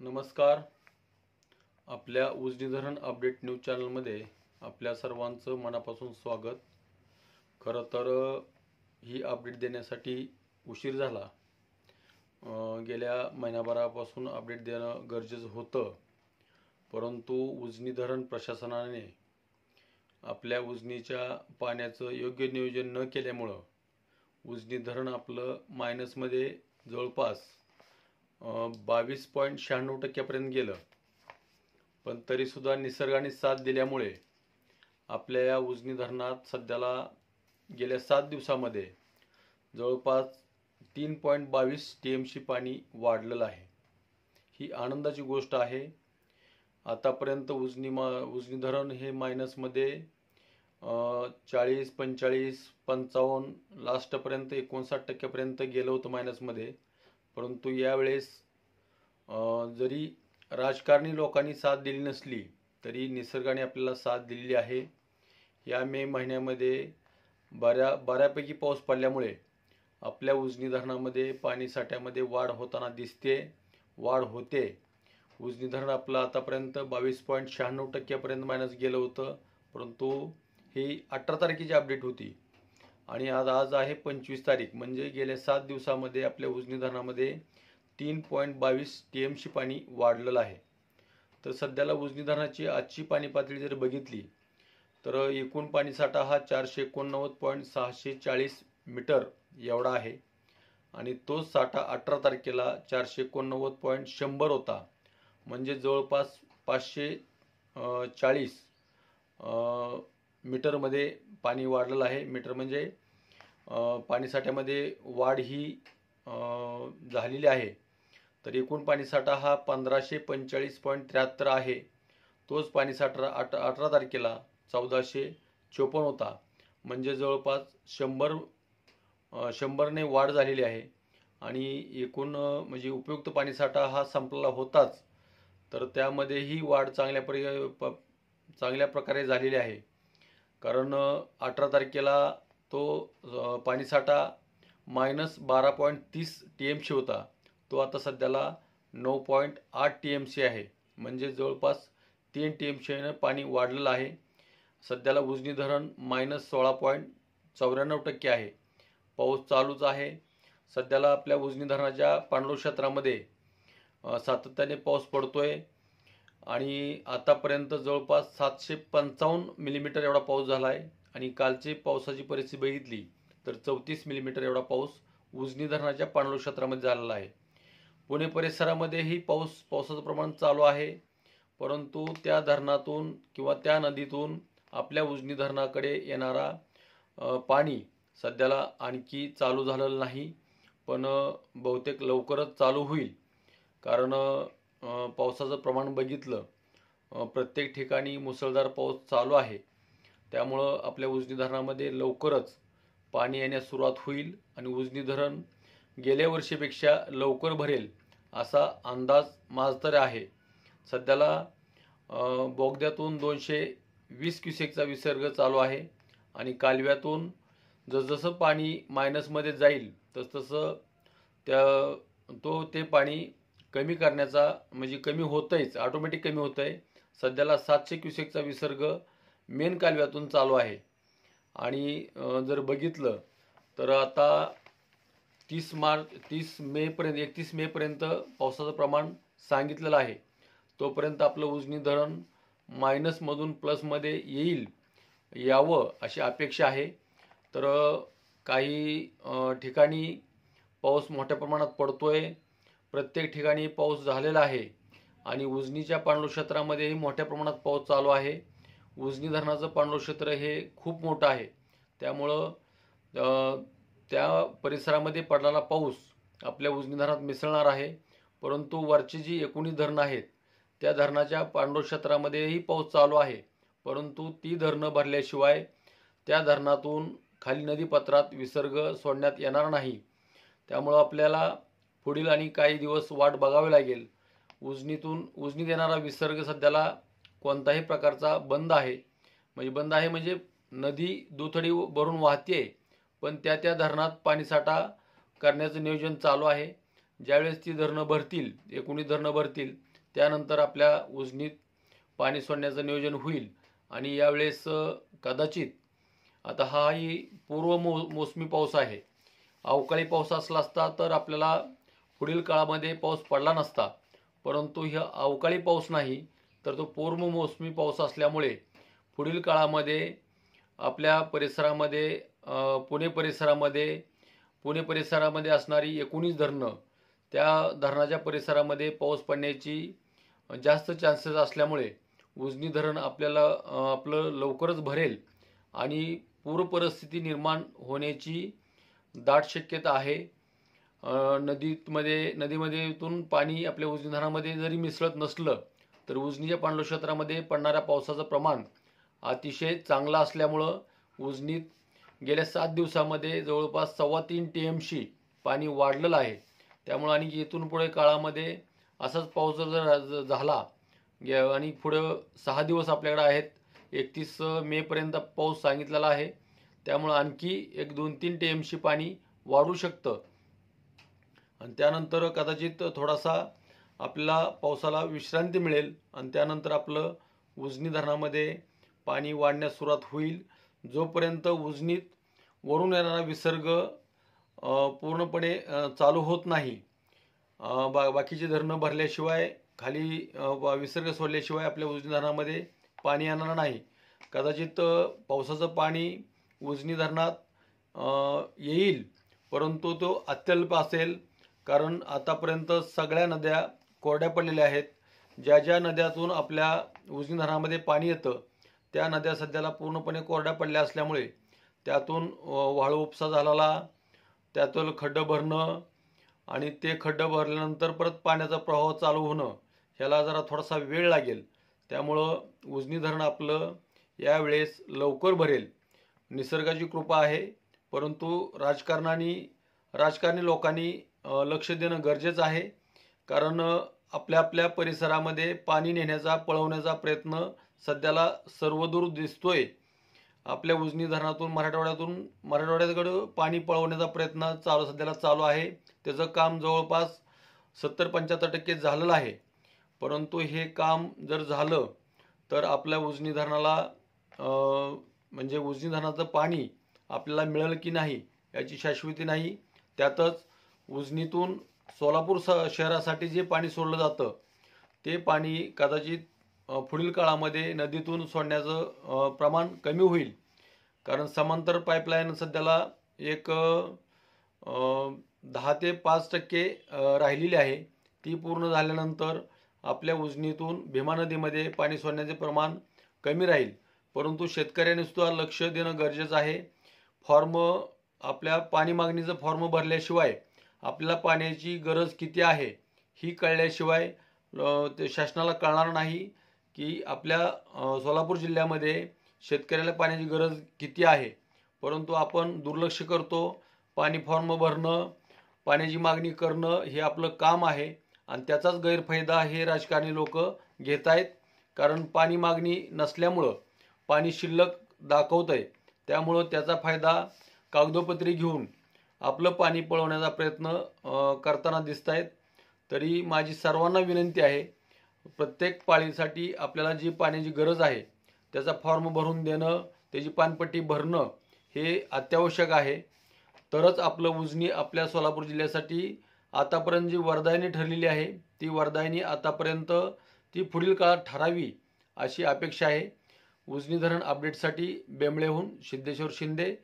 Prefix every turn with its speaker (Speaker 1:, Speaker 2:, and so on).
Speaker 1: नमस्कार. आपल्या उजनी धरण अपडेट न्यूज चॅनलमध्ये आपल्या सर्वांचं मनापासून स्वागत. खरं तर ही अपडेट देण्यासाठी उशीर झाला. गेल्या महिनाभरापासून अपडेट देणं गरजेचं होतं, परंतु उजनी धरण प्रशासनाने आपल्या उजनीच्या पाण्याचं योग्य नियोजन न केल्यामुळं उजनी धरण आपलं मायनसमध्ये जवळपास 22.96% गेलं. पण तरीसुद्धा निसर्गाने साथ दिल्यामुळे आपल्या या उजनी धरणात सध्याला गेल्या 7 दिवसामध्ये जवळपास 3.22 TMC पाणी वाढलेलं आहे. ही आनंदाची गोष्ट आहे. आतापर्यंत उजनी धरण हे मायनसमध्ये 40, 45, 55 लास्टपर्यंत 59% गेलं होतं मायनसमध्ये. परंतु यावेळेस जरी राजकारणी लोकांनी साथ दिली नसली तरी निसर्गाने आपल्याला साथ दिलेली आहे. या मे महिन्यामध्ये बऱ्यापैकी पाऊस पडल्यामुळे आपल्या उजनी धरणामध्ये पाणी साठ्यामध्ये वाढ होताना दिसते, वाढ होते. उजनी धरण आपलं आतापर्यंत 22.96% मायनस गेलं होतं, परंतु ही 18 तारखेची अपडेट होती आणि आज आहे 25 तारीख. म्हणजे गेल्या 7 दिवसामध्ये आपल्या उजनी धरणामध्ये 3.22 TMC पाणी वाढलेलं आहे. तर सध्याला उजनी धरणाची आजची पाणी पातळी जर बघितली तर एकूण पाणी साठा हा 489.640 मीटर एवढा आहे आणि तो साठा 18 तारखेला 489.100 होता. म्हणजे जवळपास 540 मीटरमध्ये पाणी वाढलेलं आहे. मीटर म्हणजे पाणी साठ्यामध्ये वाढ ही झालेली आहे. तर एकूण पाणी साठा हा 1545.73 आहे. तोच पाणी साठा 18 तारखेला 1454 होता. म्हणजे जवळपास 100ने वाढ झालेली आहे. आणि एकूण म्हणजे उपयुक्त पाणी साठा हा संपलेला होताच, तर त्यामध्येही वाढ चांगल्या प्रकारे झालेली आहे. कारण 18 तारखेला तो पाणीसाठा -12.30 TMC होता. तो आता सध्याला 9.8 TMC आहे. म्हणजे जवळपास 3 TMC पाणी वाढलेलं आहे. सध्याला उजनी धरण -16.94% आहे. पाऊस चालूच आहे. सध्याला आपल्या उजनी धरणाच्या पाणलोट क्षेत्रामध्ये सातत्याने पाऊस पडतोय आणि आतापर्यंत जवळपास 755 मिलीमीटर एवढा पाऊस झाला आहे. आणि कालची पावसाची परिस्थिती बघितली तर 34 मिलीमीटर एवढा पाऊस उजनी धरणाच्या पाणलोट क्षेत्रामध्ये झालेला आहे. पुणे परिसरामध्येही पावसाचं प्रमाण चालू आहे, परंतु त्या धरणातून किंवा त्या नदीतून आपल्या उजनी धरणाकडे येणारा पाणी सध्याला आणखी चालू झालेलं नाही, पण बहुतेक लवकरच चालू होईल. कारण पावसाचं प्रमाण बघितलं प्रत्येक ठिकाणी मुसळधार पाऊस चालू आहे. त्यामुळं आपल्या उजनी धरणामध्ये लवकरच पाणी येण्यास सुरुवात होईल आणि उजनी धरण गेल्या वर्षीपेक्षा लवकर भरेल असा अंदाज माझा तरी आहे. सध्याला बोगद्यातून 220 क्युसेकचा विसर्ग चालू आहे आणि कालव्यातून जसजसं पाणी मायनसमध्ये जाईल तसतसं ते पाणी कमी करण्याचा म्हणजे कमी होतंयच, ऑटोमॅटिक कमी होतंय. सध्याला 700 क्युसेकचा विसर्ग मेन कालव्यातून चालू आहे. आणि जर बघितलं तर आता 31 मेपर्यंत पावसाचं प्रमाण सांगितलेलं आहे. तोपर्यंत आपलं उजनी धरण मायनसमधून प्लसमध्ये यावं अशी अपेक्षा आहे. तर काही ठिकाणी पाऊस मोठ्या प्रमाणात पडतोय, प्रत्येक ठिकाणी पाऊस झालेला आहे आणि उजनीच्या पाणलोट क्षेत्रामध्येही मोठ्या प्रमाणात पाऊस चालू आहे. उजनी धरणाचं पाणलोट क्षेत्र हे खूप मोठं आहे. त्यामुळं त्या परिसरामध्ये पडलेला पाऊस आपल्या उजनी धरणात मिसळणार आहे. परंतु वरची जी 19 धरणं आहेत त्या धरणाच्या पाणलोट क्षेत्रामध्येही पाऊस चालू आहे, परंतु ती धरणं भरल्याशिवाय त्या धरणातून खाली नदीपात्रात विसर्ग सोडण्यात येणार नाही. त्यामुळं आपल्याला पुढील आणि काही दिवस वाट बघावी लागेल. उजनीत येणारा विसर्ग सध्याला कोणताही प्रकारचा बंद आहे म्हणजे नदी दुथडी भरून वाहते, पण त्या धरणात पाणीसाठा करण्याचं नियोजन चालू आहे. ज्यावेळेस ती धरणं भरतील, 19 धरणं भरतील त्यानंतर आपल्या उजनीत पाणी सोडण्याचं नियोजन होईल। आणि यावेळेस कदाचित आता हाही मोसमी पाऊस आहे। अवकाळी पाऊस असला असता तर आपल्याला पुढील काळामध्ये पाऊस पडला नसता, परंतु हा अवकाळी पाऊस नाही तर तो मोसमी पाऊस असल्यामुळे पुढील काळामध्ये आपल्या परिसरामध्ये पुणे परिसरामध्ये असणारी 19 धरणं, त्या धरणाच्या परिसरामध्ये पाऊस पडण्याची जास्त चान्सेस असल्यामुळे उजनी धरण आपलं लवकरच भरेल आणि पूर परिस्थिती निर्माण होण्याची दाट शक्यता आहे। नदीमध्येतून पाणी आपल्या उजनी धरणामध्ये जरी मिसळत नसलं तर उजनीच्या पाणलोट क्षेत्रामध्ये पडणाऱ्या पावसाचं प्रमाण अतिशय चांगलं असल्यामुळं उजनीत गेल्या 7 दिवसामध्ये जवळपास 3.25 TMC पाणी वाढलेलं आहे। त्यामुळे आणि इथून पुढे काळामध्ये असाच पाऊस जर झाला आणि पुढं 6 दिवस आपल्याकडे आहेत, 31 मे पर्यंत पाऊस सांगितलेला आहे, त्यामुळे आणखी 1-2-3 TMC पाणी वाढू शकतं आणि त्यानंतर कदाचित थोडासा आपल्याला पावसाला विश्रांती मिळेल आणि त्यानंतर आपलं उजनी धरणामध्ये पाणी वाढण्यास सुरुवात होईल। जोपर्यंत उजनीत वरून येणारा विसर्ग पूर्णपणे चालू होत नाही, बाकीची धरणं भरल्याशिवाय खाली विसर्ग सोडल्याशिवाय आपल्या उजनी धरणामध्ये पाणी येणार नाही। कदाचित पावसाचं पाणी उजनी धरणात येईल, परंतु तो अत्यल्प असेल, कारण आतापर्यंत सगळ्या नद्या कोरड्या पडलेल्या आहेत। ज्या नद्यातून आपल्या उजनी धरणामध्ये पाणी येतं त्या नद्या सध्याला पूर्णपणे कोरड्या पडल्या असल्यामुळे त्यातून वाळू उपसा झालेला, त्यातून खड्डं भरणं आणि ते खड्डं भरल्यानंतर परत पाण्याचा प्रवाह चालू होणं ह्याला जरा थोडासा वेळ लागेल। त्यामुळं उजनी धरण आपलं यावेळेस लवकर भरेल। निसर्गाची कृपा आहे, परंतु राजकारणी लोकांनी लक्ष देणं गरजेचं आहे, कारण आपल्या परिसरामध्ये पाणी नेण्याचा पळवण्याचा प्रयत्न सध्याला सर्वदूर दिसतोय। आपल्या उजनी धरणातून मराठवाड्याकडे पाणी पळवण्याचा प्रयत्न सध्याला चालू आहे। त्याचं काम जवळपास 70-75% झालेलं आहे, परंतु हे काम जर झालं तर आपल्या उजनी धरणाला म्हणजे उजनी धरणाचं पाणी आपल्याला मिळेल की नाही याची शाश्वती नाही। त्यातच उजनीतून सोलापूर शहरासाठी जे पाणी सोडलं जातं ते पाणी कदाचित पुढील काळामध्ये नदीतून सोडण्याचं प्रमाण कमी होईल, कारण समांतर पाईपलाईन सध्याला एक 10 ते 5% राहिलेली आहे। ती पूर्ण झाल्यानंतर आपल्या उजनीतून भीमा नदीमध्ये पाणी सोडण्याचे प्रमाण कमी राहील, परंतु शेतकऱ्यांनी सुद्धा लक्ष देणं गरजेचं आहे। आपल्या पाणी मागणीचं फॉर्म भरल्याशिवाय आपल्याला पाण्याची गरज किती आहे ही कळल्याशिवाय ते शासनाला कळणार नाही की आपल्या सोलापूर जिल्ह्यामध्ये शेतकऱ्याला पाण्याची गरज किती आहे। परंतु आपण दुर्लक्ष करतो। पाणी फॉर्म भरणं, पाण्याची मागणी करणं हे आपलं काम आहे आणि त्याचाच गैरफायदा हे राजकारणी लोक घेत आहेत, कारण पाणी मागणी नसल्यामुळं पाणी शिल्लक दाखवतंय, त्यामुळं त्याचा फायदा कागदोपत्री घेऊन आपलं पाणी पळवण्याचा प्रयत्न करताना दिसत आहेत। तरी माझी सर्वांना विनंती आहे, प्रत्येक पाळीसाठी आपल्याला जी पाण्याची गरज आहे त्याचा फॉर्म भरून देणं, त्याची पाणपट्टी भरणं हे अत्यावश्यक आहे। तरच आपलं उजनी आपल्या सोलापूर जिल्ह्यासाठी आतापर्यंत जी वरदायिनी ठरलेली आहे ती वरदायिनी आतापर्यंत ती पुढील काळात ठरावी अशी अपेक्षा आहे। उजनी धरण अपडेटसाठी बेंबळेहून सिद्धेश्वर शिंदे।